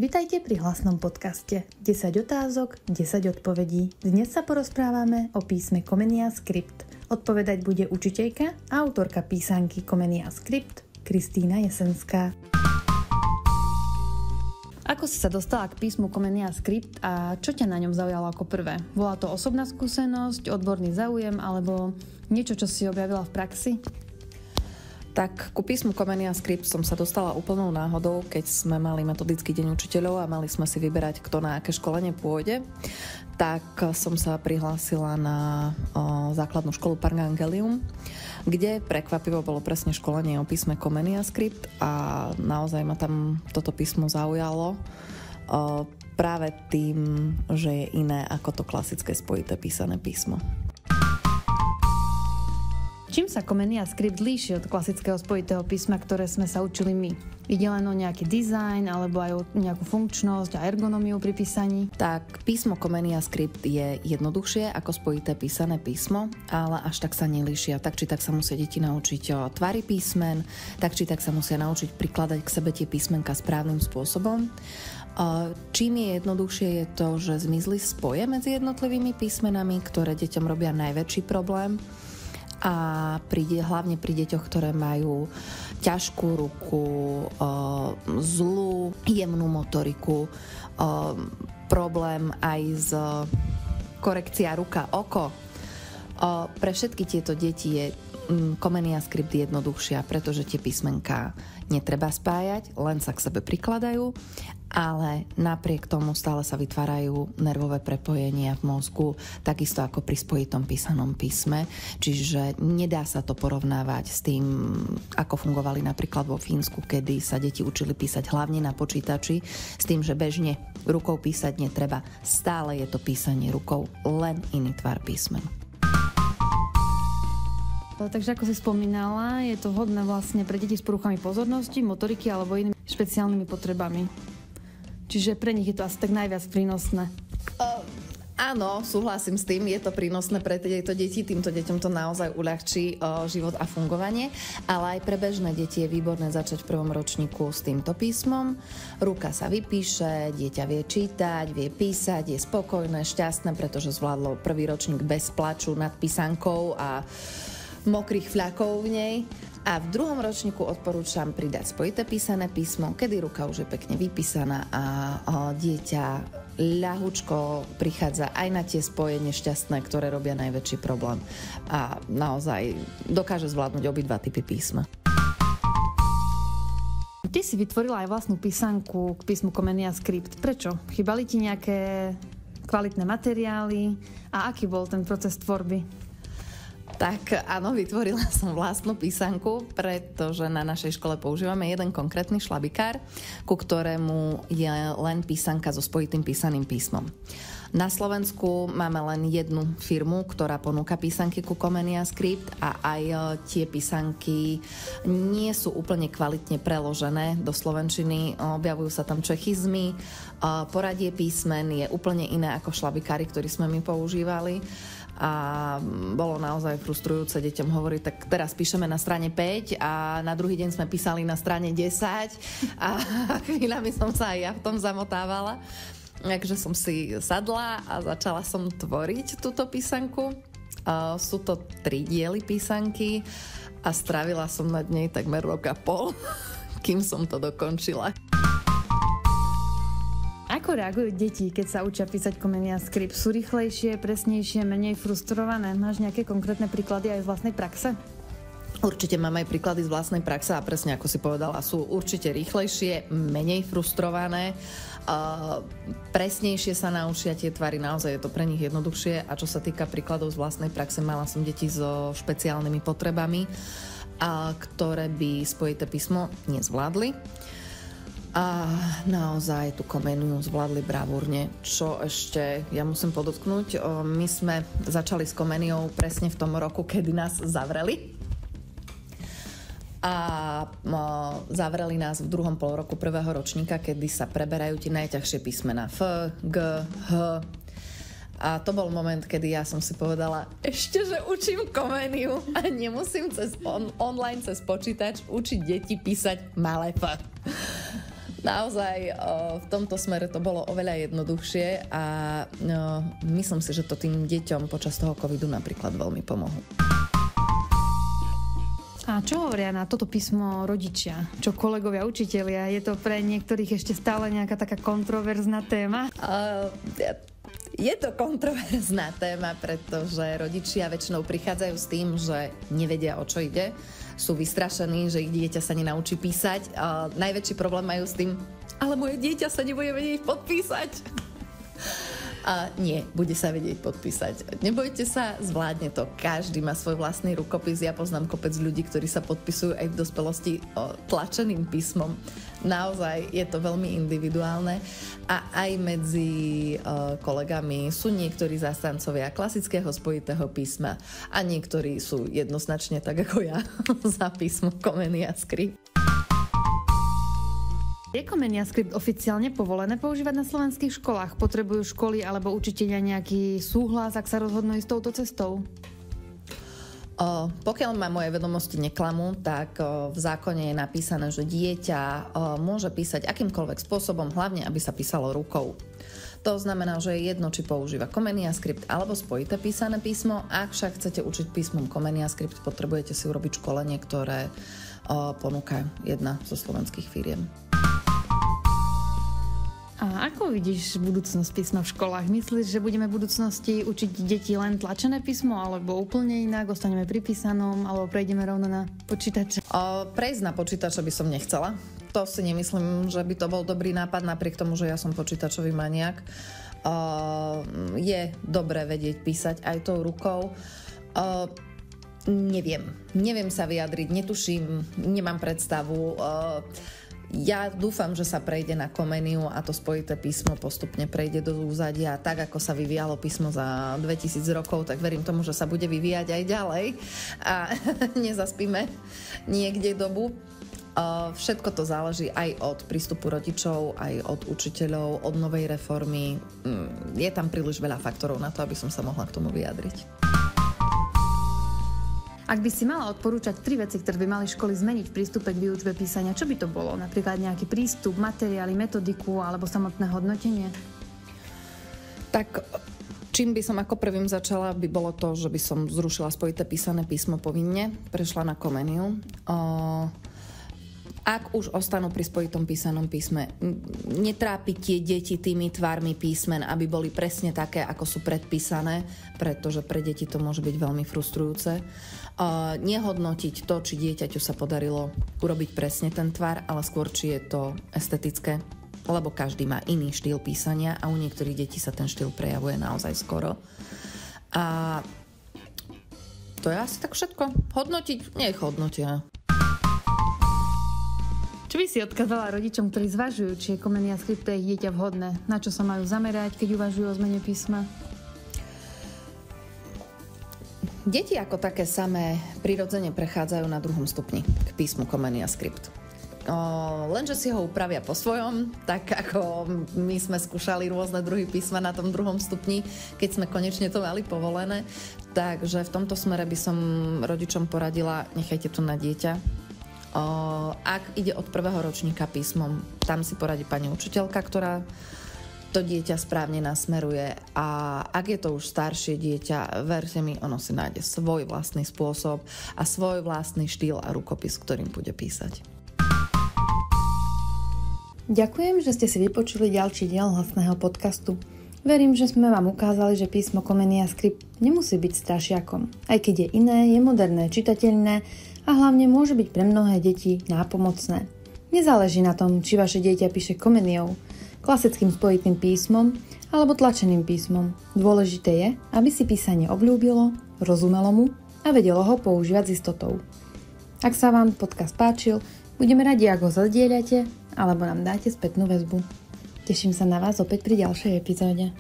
Vitajte pri hlasnom podcaste 10 otázok, 10 odpovedí. Dnes sa porozprávame o písme Comenia Script. Odpovedať bude učiteľka a autorka písanky Comenia Script Kristýna Jesenská. Ako si sa dostala k písmu Comenia Script a čo ťa na ňom zaujalo ako prvé? Bola to osobná skúsenosť, odborný záujem alebo niečo, čo si objavila v praxi? Tak ku písmu Comenia Script som sa dostala úplnou náhodou, keď sme mali metodický deň učiteľov a mali sme si vyberať, kto na aké školenie pôjde. Tak som sa prihlásila na základnú školu Parangelium, kde prekvapivo bolo presne školenie o písme Comenia Script a naozaj ma tam toto písmo zaujalo práve tým, že je iné ako to klasické spojité písané písmo. Čím sa Comenia Script líši od klasického spojitého písma, ktoré sme sa učili my? Ide len o nejaký dizajn, alebo aj o nejakú funkčnosť a ergonómiu pri písaní? Tak písmo Comenia Script je jednoduchšie ako spojité písané písmo, ale až tak sa nelíšia. Tak či tak sa musia deti naučiť o tvary písmen, tak či tak sa musia naučiť prikladať k sebe tie písmenka správnym spôsobom. Čím je jednoduchšie je to, že zmizli spoje medzi jednotlivými písmenami, ktoré deťom robia najväčší problém. A hlavne pri deťoch, ktoré majú ťažkú ruku, zlú jemnú motoriku, problém aj s korekcia ruka-oko. Pre všetky tieto deti je Comenia Script jednoduchšia, pretože tie písmenká netreba spájať, len sa k sebe prikladajú, ale napriek tomu stále sa vytvárajú nervové prepojenia v mozgu, takisto ako pri spojitom písanom písme, čiže nedá sa to porovnávať s tým, ako fungovali napríklad vo Fínsku, kedy sa deti učili písať hlavne na počítači, s tým, že bežne rukou písať netreba, stále je to písanie rukou, len iný tvar písmen. Takže ako si spomínala, je to vhodné vlastne pre deti s poruchami pozornosti, motoriky alebo inými špeciálnymi potrebami. Čiže pre nich je to asi tak najviac prínosné. Áno, súhlasím s tým, je to prínosné pre tieto deti, týmto deťom to naozaj uľahčí život a fungovanie, ale aj pre bežné deti je výborné začať v prvom ročníku s týmto písmom. Ruka sa vypíše, dieťa vie čítať, vie písať, je spokojné, šťastné, pretože zvládlo prvý ročník bez plaču nad písankou a mokrých fľakov v nej. A v druhom ročníku odporúčam pridať spojité písané písmo, kedy ruka už je pekne vypísaná a dieťa ľahučko prichádza aj na tie spoje nešťastné, ktoré robia najväčší problém. A naozaj dokáže zvládnuť obidva typy písma. Ty si vytvorila aj vlastnú písanku k písmu Comenia Script. Prečo? Chýbali ti nejaké kvalitné materiály? A aký bol ten proces tvorby? Tak áno, vytvorila som vlastnú písanku, pretože na našej škole používame jeden konkrétny šlabikár, ku ktorému je len písanka so spojitým písaným písmom. Na Slovensku máme len jednu firmu, ktorá ponúka písanky ku Comenia Script a aj tie písanky nie sú úplne kvalitne preložené do slovenčiny, objavujú sa tam čechizmy, poradie písmen je úplne iné ako šlabikári, ktorý sme my používali. A bolo naozaj frustrujúce deťom hovoriť, tak teraz píšeme na strane 5 a na druhý deň sme písali na strane 10 a chvíľami som sa aj ja v tom zamotávala. Takže som si sadla a začala som tvoriť túto písanku. Sú to 3 diely písanky a strávila som nad nej takmer rok a pol, kým som to dokončila. Ako reagujú deti, keď sa učia písať Comenia Script? Sú rýchlejšie, presnejšie, menej frustrované? Máš nejaké konkrétne príklady aj z vlastnej praxe? Určite mám aj príklady z vlastnej praxe a presne ako si povedala, sú určite rýchlejšie, menej frustrované, presnejšie sa naučia tie tvary, naozaj je to pre nich jednoduchšie. A čo sa týka príkladov z vlastnej praxe, mala som deti so špeciálnymi potrebami, ktoré by spojité písmo nezvládli. A naozaj tú Comeniu zvládli bravúrne. Čo ešte ja musím podotknúť, my sme začali s Comeniou presne v tom roku, kedy nás zavreli. A zavreli nás v druhom polroku prvého ročníka, kedy sa preberajú tie najťažšie písmená F, G, H. A to bol moment, kedy ja som si povedala, ešte, že učím Comeniu a nemusím cez online, cez počítač učiť deti písať malé F. Naozaj v tomto smere to bolo oveľa jednoduchšie a myslím si, že to tým deťom počas toho covidu napríklad veľmi pomohlo. A čo hovoria na toto písmo rodičia? Čo kolegovia, učitelia? Je to pre niektorých ešte stále nejaká taká kontroverzná téma? Je to kontroverzná téma, pretože rodičia väčšinou prichádzajú s tým, že nevedia, o čo ide. Sú vystrašení, že ich dieťa sa nenaučí písať. Najväčší problém majú s tým, ale moje dieťa sa nebude vedieť podpísať. A nie, bude sa vedieť podpísať. Nebojte sa, zvládne to. Každý má svoj vlastný rukopis. Ja poznám kopec ľudí, ktorí sa podpisujú aj v dospelosti tlačeným písmom. Naozaj je to veľmi individuálne a aj medzi kolegami sú niektorí zástancovia klasického spojitého písma a niektorí sú jednoznačne tak ako ja za písmo Comenia Script. Je Comenia Script oficiálne povolené používať na slovenských školách? Potrebujú školy alebo učitelia nejaký súhlas, ak sa rozhodnú ísť touto cestou? Pokiaľ ma moje vedomosti neklamú, tak v zákone je napísané, že dieťa môže písať akýmkoľvek spôsobom, hlavne aby sa písalo rukou. To znamená, že je jedno, či používa Comenia Script alebo spojité písané písmo. Ak však chcete učiť písmom Comenia Script, potrebujete si urobiť školenie, ktoré ponúka jedna zo slovenských firiem. A ako vidíš budúcnosť písma v školách? Myslíš, že budeme v budúcnosti učiť deti len tlačené písmo, alebo úplne inak, ostaneme pri písanom, alebo prejdeme rovno na počítače? Prejsť na počítače by som nechcela. To si nemyslím, že by to bol dobrý nápad, napriek tomu, že ja som počítačový maniak. Je dobré vedieť písať aj tou rukou. Neviem sa vyjadriť, netuším, nemám predstavu. Ja dúfam, že sa prejde na Comeniu a to spojité písmo postupne prejde do úzadia. Tak, ako sa vyvíjalo písmo za 2000 rokov, tak verím tomu, že sa bude vyvíjať aj ďalej a nezaspíme niekde dobu. Všetko to záleží aj od prístupu rodičov, aj od učiteľov, od novej reformy. Je tam príliš veľa faktorov na to, aby som sa mohla k tomu vyjadriť. Ak by si mala odporúčať 3 veci, ktoré by mali školy zmeniť v prístupe k výučbe písania, čo by to bolo? Napríklad nejaký prístup, materiály, metodiku alebo samotné hodnotenie? Tak čím by som ako prvým začala, by bolo to, že by som zrušila spojité písané písmo povinne, prešla na Comeniu. Ak už ostanú pri spojitom písanom písme, netrápiť tie deti tými tvármi písmen, aby boli presne také, ako sú predpísané, pretože pre deti to môže byť veľmi frustrujúce. Nehodnotiť to, či dieťaťu sa podarilo urobiť presne ten tvar, ale skôr, či je to estetické, lebo každý má iný štýl písania a u niektorých detí sa ten štýl prejavuje naozaj skoro. A to je asi tak všetko. Hodnotiť, nech hodnotia. Čo by si odkázala rodičom, ktorí zvažujú, či je Comenia Script pre ich dieťa vhodné? Na čo sa majú zamerať, keď uvažujú o zmene písma? Deti ako také samé prirodzene prechádzajú na 2. stupni k písmu Comenia Script. Lenže si ho upravia po svojom, tak ako my sme skúšali rôzne druhy písma na tom 2. stupni, keď sme konečne to mali povolené. Takže v tomto smere by som rodičom poradila, nechajte to na dieťa. Ak ide od 1. ročníka písmom, tam si poradí pani učiteľka, ktorá to dieťa správne nasmeruje, a ak je to už staršie dieťa, verte mi, ono si nájde svoj vlastný spôsob a svoj vlastný štýl a rukopis, ktorým bude písať. Ďakujem, že ste si vypočuli ďalší diel hlasného podcastu. Verím, že sme vám ukázali, že písmo Comenia Script nemusí byť strašiakom. Aj keď je iné, je moderné, čitateľné a hlavne môže byť pre mnohé deti nápomocné. Nezáleží na tom, či vaše dieťa píše Comeniou, klasickým spojitým písmom alebo tlačeným písmom. Dôležité je, aby si písanie obľúbilo, rozumelo mu a vedelo ho používať s istotou. Ak sa vám podcast páčil, budeme radi, ak ho zazdieľate alebo nám dáte spätnú väzbu. Teším sa na vás opäť pri ďalšej epizóde.